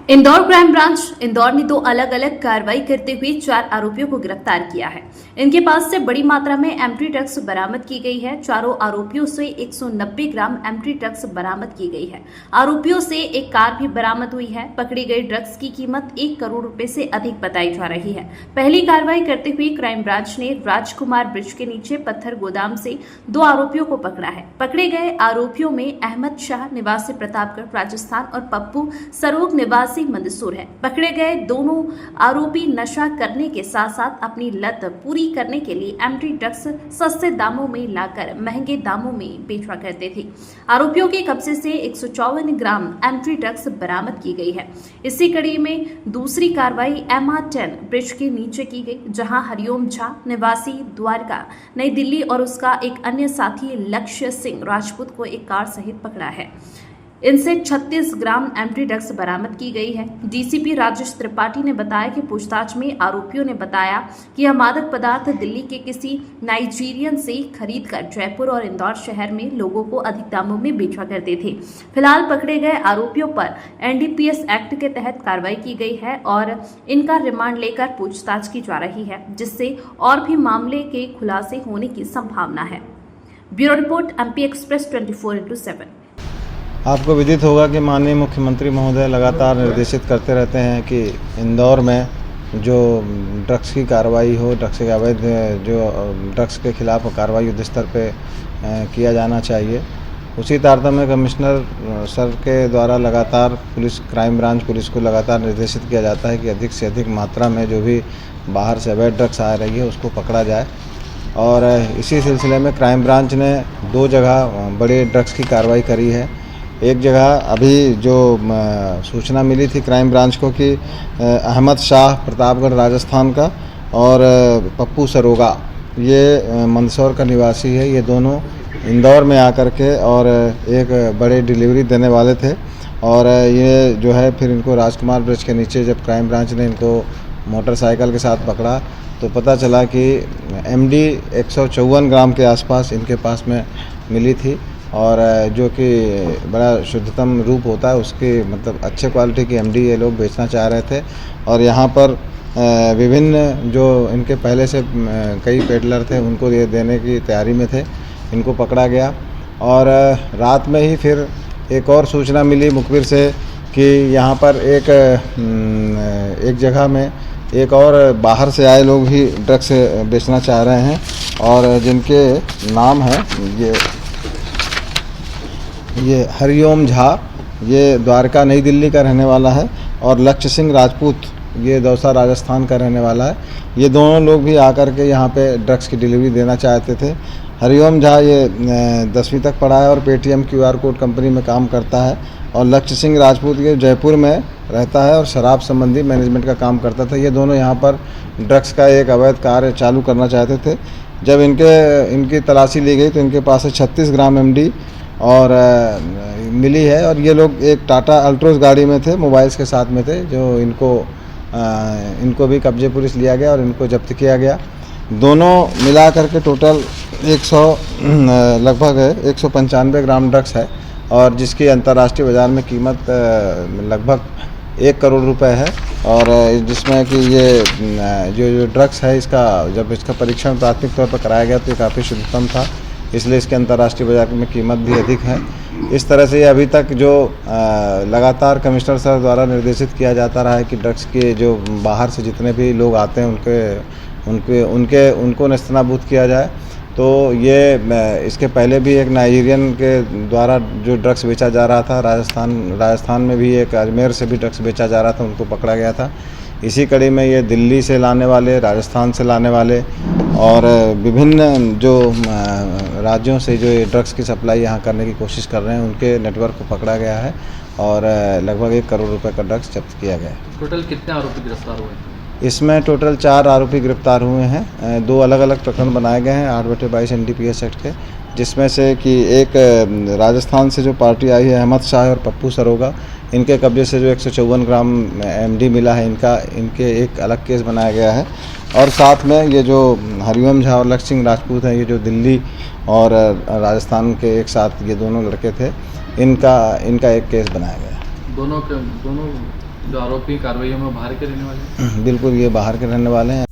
Indore crime branch Indore ने 2 अलग अलग कार्रवाई करते हुए 4 आरोपियों को गिरफ्तार किया है। इनके पास से बड़ी मात्रा में एम्प्टी ड्रग्स बरामद की गई है। चारों आरोपियों से 190 ग्राम एम्प्टी ड्रग्स बरामद की गई है। आरोपियों से एक कार भी बरामद हुई है। पकड़ी गई ड्रग्स की कीमत 1 करोड़ रुपए से अधिक बताई जा रही है। पहली कार्रवाई करते हुए क्राइम ब्रांच ने राजकुमार ब्रिज के नीचे पत्थर गोदाम से 2 आरोपियों को पकड़ा है। पकड़े गए आरोपियों में अहमद शाह निवासी प्रतापगढ़ राजस्थान और पप्पू सरोग निवासी मंदसौर है। पकड़े गए दोनों आरोपी नशा करने के साथ साथ अपनी लत पूरी करने के लिए एम्प्टी ड्रग्स सस्ते दामों में लाकर महंगे दामों में बेचा करते थे। आरोपियों के कब्जे से 154 ग्राम एम्प्टी ड्रग्स बरामद की गई है। इसी कड़ी में दूसरी कार्रवाई MR10 ब्रिज के नीचे की गई, जहां हरिओम झा निवासी द्वारका नई दिल्ली और उसका एक अन्य साथी लक्ष्य सिंह राजपूत को एक कार सहित पकड़ा है। इनसे 36 ग्राम एम्प्टी ड्रग्स बरामद की गई है। डीसीपी राजेश त्रिपाठी ने बताया कि पूछताछ में आरोपियों ने बताया कि यह मादक पदार्थ दिल्ली के किसी नाइजीरियन से खरीदकर जयपुर और इंदौर शहर में लोगों को अधिक दामों में बेचा करते थे। फिलहाल पकड़े गए आरोपियों पर NDPS एक्ट के तहत कार्रवाई की गई है और इनका रिमांड लेकर पूछताछ की जा रही है, जिससे और भी मामले के खुलासे होने की संभावना है। Bureau report MP express 24/7। आपको विदित होगा कि माननीय मुख्यमंत्री महोदय लगातार निर्देशित करते रहते हैं कि इंदौर में जो ड्रग्स की कार्रवाई हो, ड्रग्स के अवैध जो ड्रग्स के खिलाफ कार्रवाई युद्ध स्तर पे किया जाना चाहिए। उसी तारतम्य में कमिश्नर सर के द्वारा लगातार पुलिस क्राइम ब्रांच पुलिस को लगातार निर्देशित किया जाता है कि अधिक से अधिक मात्रा में जो भी बाहर से अवैध ड्रग्स आ रही है उसको पकड़ा जाए। और इसी सिलसिले में क्राइम ब्रांच ने 2 जगह बड़े ड्रग्स की कार्रवाई करी है। एक जगह अभी जो सूचना मिली थी क्राइम ब्रांच को कि अहमद शाह प्रतापगढ़ राजस्थान का और पप्पू सरोगा ये मंदसौर का निवासी है। ये दोनों इंदौर में आकर के और एक बड़े डिलीवरी देने वाले थे और ये जो है फिर इनको राजकुमार ब्रिज के नीचे जब क्राइम ब्रांच ने इनको मोटरसाइकिल के साथ पकड़ा तो पता चला कि MD 154 ग्राम के आसपास इनके पास में मिली थी और जो कि बड़ा शुद्धतम रूप होता है उसके मतलब अच्छे क्वालिटी की MD ये लोग बेचना चाह रहे थे। और यहाँ पर विभिन्न जो इनके पहले से कई पेडलर थे उनको ये देने की तैयारी में थे। इनको पकड़ा गया और रात में ही फिर एक और सूचना मिली मुखबिर से कि यहाँ पर एक जगह में एक और बाहर से आए लोग भी ड्रग्स बेचना चाह रहे हैं और जिनके नाम है ये हरिओम झा, ये द्वारका नई दिल्ली का रहने वाला है और लक्ष्य सिंह राजपूत ये दौसा राजस्थान का रहने वाला है। ये दोनों लोग भी आकर के यहाँ पे ड्रग्स की डिलीवरी देना चाहते थे। हरिओम झा ये 10वीं तक पढ़ा है और पेटीएम QR कोड कंपनी में काम करता है और लक्ष्य सिंह राजपूत ये जयपुर में रहता है और शराब संबंधी मैनेजमेंट का काम करता था। ये दोनों यहाँ पर ड्रग्स का एक अवैध कार्य चालू करना चाहते थे। जब इनकी तलाशी ली गई तो इनके पास से 36 ग्राम MD और मिली है और ये लोग एक टाटा अल्ट्रोज गाड़ी में थे, मोबाइल्स के साथ में थे, जो इनको भी कब्जे पुलिस लिया गया और इनको जब्त किया गया। दोनों मिला करके टोटल लगभग 195 ग्राम ड्रग्स है और जिसकी अंतर्राष्ट्रीय बाज़ार में कीमत लगभग 1 करोड़ रुपए है। और जिसमें कि ये जो ड्रग्स है जब इसका परीक्षण प्राथमिक तौर पर कराया गया तो ये काफ़ी शुद्धतम था, इसलिए इसके अंतर्राष्ट्रीय बाजार में कीमत भी अधिक है। इस तरह से ये अभी तक जो लगातार कमिश्नर सर द्वारा निर्देशित किया जाता रहा है कि ड्रग्स के जो बाहर से जितने भी लोग आते हैं उनको नेस्तनाबूद किया जाए। तो ये इसके पहले भी एक नाइजीरियन के द्वारा जो ड्रग्स बेचा जा रहा था राजस्थान में भी एक अजमेर से भी ड्रग्स बेचा जा रहा था, उनको पकड़ा गया था। इसी कड़ी में ये दिल्ली से लाने वाले, राजस्थान से लाने वाले और विभिन्न जो राज्यों से जो ये ड्रग्स की सप्लाई यहाँ करने की कोशिश कर रहे हैं उनके नेटवर्क को पकड़ा गया है और लगभग 1 करोड़ रुपए का ड्रग्स जब्त किया गया है। टोटल कितने आरोपी गिरफ्तार हुए हैं? इसमें टोटल 4 आरोपी गिरफ्तार हुए हैं। 2 अलग अलग प्रकरण बनाए गए हैं 8/22 NDPS एक्ट के, जिसमें से कि एक राजस्थान से जो पार्टी आई है अहमद शाह और पप्पू सरोगा, इनके कब्जे से जो 154 ग्राम MD मिला है इनके एक अलग केस बनाया गया है। और साथ में ये जो हरिओम झा और लक्ष्य सिंह राजपूत हैं, ये जो दिल्ली और राजस्थान के एक साथ ये दोनों लड़के थे, इनका एक केस बनाया गया है। दोनों जो आरोपी कार्रवाई में बाहर के रहने वाले हैं? बिल्कुल ये बाहर के रहने वाले हैं।